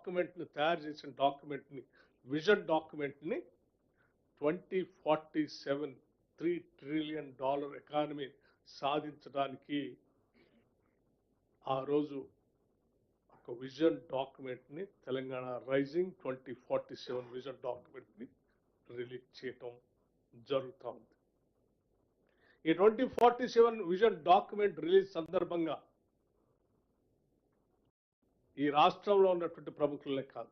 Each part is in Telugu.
డాక్యుమెంట్ని తయారు చేసిన డాక్యుమెంట్ని విజన్ డాక్యుమెంట్ని 2047 $3 ట్రిలియన్ ఎకానమీ సాధించడానికి ఆ రోజు ఒక విజన్ డాక్యుమెంట్ని తెలంగాణ రైజింగ్ 2047 విజన్ డాక్యుమెంట్ని రిలీజ్ చేయటం జరుగుతూ ఉంది. ఈ 2047 విజన్ డాక్యుమెంట్ రిలీజ్ సందర్భంగా ఈ రాష్ట్రంలో ఉన్నటువంటి ప్రముఖులనే కాదు,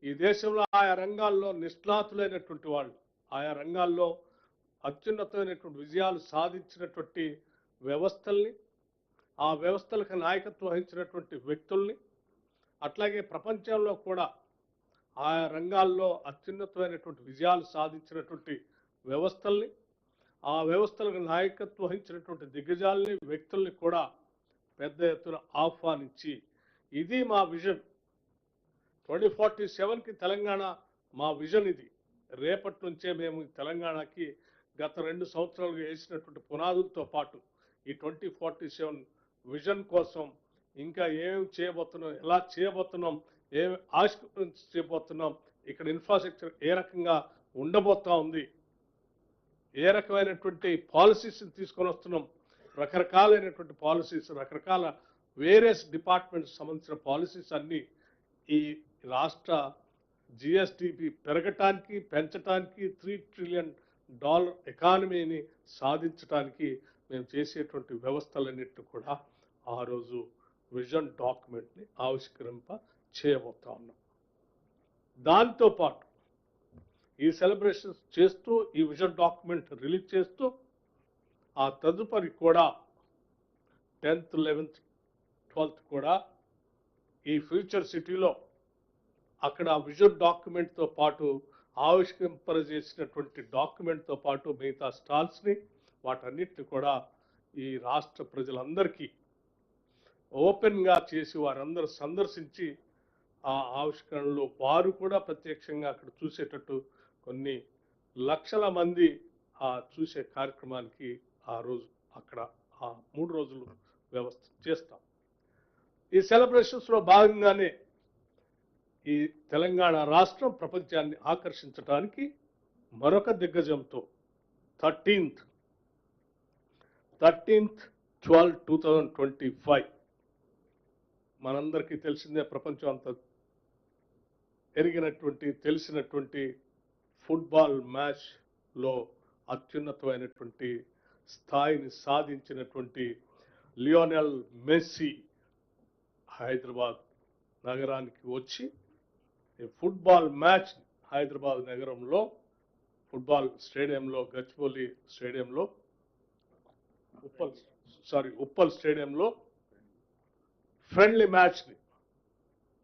ఈ దేశంలో ఆయా రంగాల్లో నిష్ణాతులైనటువంటి వాళ్ళు, ఆయా రంగాల్లో అత్యున్నతమైనటువంటి విజయాలు సాధించినటువంటి వ్యవస్థల్ని, ఆ వ్యవస్థలకు నాయకత్వం వహించినటువంటి వ్యక్తుల్ని, అట్లాగే ప్రపంచంలో కూడా ఆయా రంగాల్లో అత్యున్నతమైనటువంటి విజయాలు సాధించినటువంటి వ్యవస్థల్ని, ఆ వ్యవస్థలకు నాయకత్వం వహించినటువంటి దిగ్గజాలని, వ్యక్తుల్ని కూడా పెద్ద ఎత్తున ఆహ్వానించి ఇది మా విజన్ 2047కి తెలంగాణ మా విజన్, ఇది రేపటి నుంచే మేము తెలంగాణకి గత 2 సంవత్సరాలుగా వేసినటువంటి పునాదులతో పాటు ఈ 2047 విజన్ కోసం ఇంకా ఏమేమి చేయబోతున్నాం, ఎలా చేయబోతున్నాం, ఏమి చేయబోతున్నాం, ఇక్కడ ఇన్ఫ్రాస్ట్రక్చర్ ఏ రకంగా ఉండబోతా ఉంది, ఏ రకమైనటువంటి పాలసీస్ తీసుకొని వస్తున్నాం, రకరకాలైనటువంటి పాలసీస్, రకరకాల వేరియస్ డిపార్ట్మెంట్స్ సంబంధించిన పాలసీస్ అన్నీ ఈ రాష్ట్ర జిఎస్డిపి పెరగటానికి, పెంచడానికి, $3 ట్రిలియన్ ఎకానమీని సాధించడానికి మేము చేసేటువంటి వ్యవస్థలన్నింటినీ కూడా ఆ రోజు విజన్ డాక్యుమెంట్ని ఆవిష్కరింప చేయబోతా ఉన్నాం. దాంతోపాటు ఈ సెలబ్రేషన్స్ చేస్తూ, ఈ విజన్ డాక్యుమెంట్ రిలీజ్ చేస్తూ, ఆ తదుపరి కూడా 10th, 11th, 12th కూడా ఈ ఫ్యూచర్ సిటీలో అక్కడ విజన్ డాక్యుమెంట్తో పాటు ఆవిష్కరింపజేసినటువంటి డాక్యుమెంట్తో పాటు మిగతా స్టాల్స్ని, వాటన్నిటిని కూడా ఈ రాష్ట్ర ప్రజలందరికీ ఓపెన్గా చేసి వారందరూ సందర్శించి ఆ ఆవిష్కరణలో వారు కూడా ప్రత్యక్షంగా అక్కడ చూసేటట్టు కొన్ని లక్షల మంది ఆ చూసే కార్యక్రమానికి ఆ రోజు అక్కడ ఆ 3 రోజులు వ్యవస్థ చేస్తాం. ఈ సెలబ్రేషన్స్లో భాగంగానే ఈ తెలంగాణ రాష్ట్రం ప్రపంచాన్ని ఆకర్షించడానికి మరొక దిగ్గజంతో 13th 12/2025 మనందరికీ తెలిసిందే, ప్రపంచం అంతా ఎరిగినటువంటి తెలిసినటువంటి ఫుట్బాల్ మ్యాచ్లో అత్యున్నతమైనటువంటి స్థాయిని సాధించినటువంటి లియోనెల్ మెస్సీ హైదరాబాద్ నగరానికి వచ్చి ఈ ఫుట్బాల్ మ్యాచ్ హైదరాబాద్ నగరంలో ఫుట్బాల్ స్టేడియంలో, గచ్చిబౌలి స్టేడియంలో, ఉప్పల్ స్టేడియంలో ఫ్రెండ్లీ మ్యాచ్ని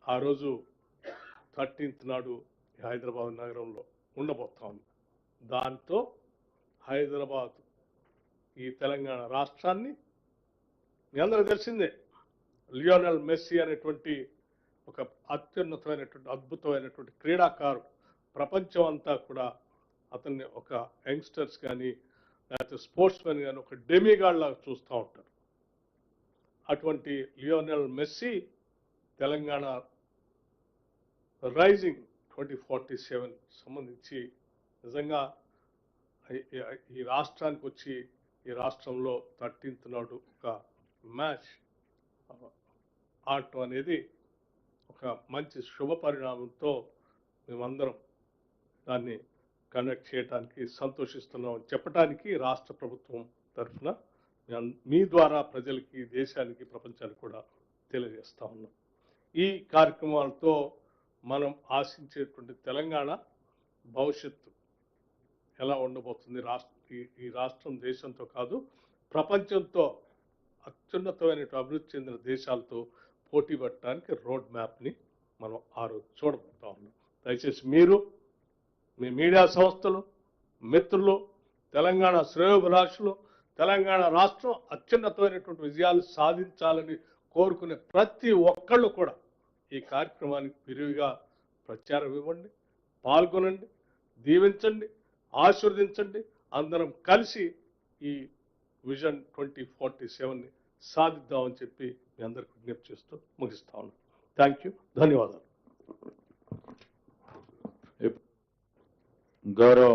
ఆ రోజు 13th నాడు హైదరాబాద్ నగరంలో ఉండబోతా ఉంది. దాంతో హైదరాబాద్ ఈ తెలంగాణ రాష్ట్రాన్ని, మీ అందరూ తెలిసిందే, లియోనెల్ మెస్సీ అనేటువంటి ఒక అత్యున్నతమైనటువంటి అద్భుతమైనటువంటి క్రీడాకారుడు, ప్రపంచం అంతా కూడా అతన్ని ఒక యంగ్స్టర్స్ కానీ లేకపోతే స్పోర్ట్స్ మెన్ కానీ ఒక డెమిగాడ్ లాగా చూస్తూ ఉంటారు. అటువంటి లియోనెల్ మెస్సీ తెలంగాణ రైజింగ్ 2047 సంబంధించి నిజంగా ఈ రాష్ట్రానికి వచ్చి ఈ రాష్ట్రంలో 13th నాడు ఒక మ్యాచ్ ఆడటం అనేది ఒక మంచి శుభ పరిణామంతో మేమందరం దాన్ని కండక్ట్ చేయడానికి సంతోషిస్తున్నాం చెప్పడానికి రాష్ట్ర ప్రభుత్వం తరఫున మీ ద్వారా ప్రజలకి, దేశానికి, ప్రపంచానికి కూడా తెలియజేస్తా ఉన్నాం. ఈ కార్యక్రమాలతో మనం ఆశించేటువంటి తెలంగాణ భవిష్యత్తు ఎలా ఉండబోతుంది, ఈ రాష్ట్రం దేశంతో కాదు ప్రపంచంతో అత్యున్నతమైన అభివృద్ధి చెందిన దేశాలతో పోటీ పడటానికి రోడ్ మ్యాప్ని మనం ఆ రోజు చూడబోతా ఉన్నాం. దయచేసి మీరు, మీ మీడియా సంస్థలు, మిత్రులు, తెలంగాణ శ్రేయోభిలాషులు, తెలంగాణ రాష్ట్రం అత్యున్నతమైనటువంటి విజయాలు సాధించాలని కోరుకునే ప్రతి ఒక్కళ్ళు కూడా ఈ కార్యక్రమానికి విరివిగా ప్రచారం ఇవ్వండి, పాల్గొనండి, దీవించండి, ఆశీర్వదించండి. అందరం కలిసి ఈ విజన్ 2047ని సాధిద్దామని చెప్పి మీ అందరికి విజ్ఞప్తి చేస్తూ ముగిస్తా ఉన్నాను. థ్యాంక్ యూ, ధన్యవాదాలు. గౌరవ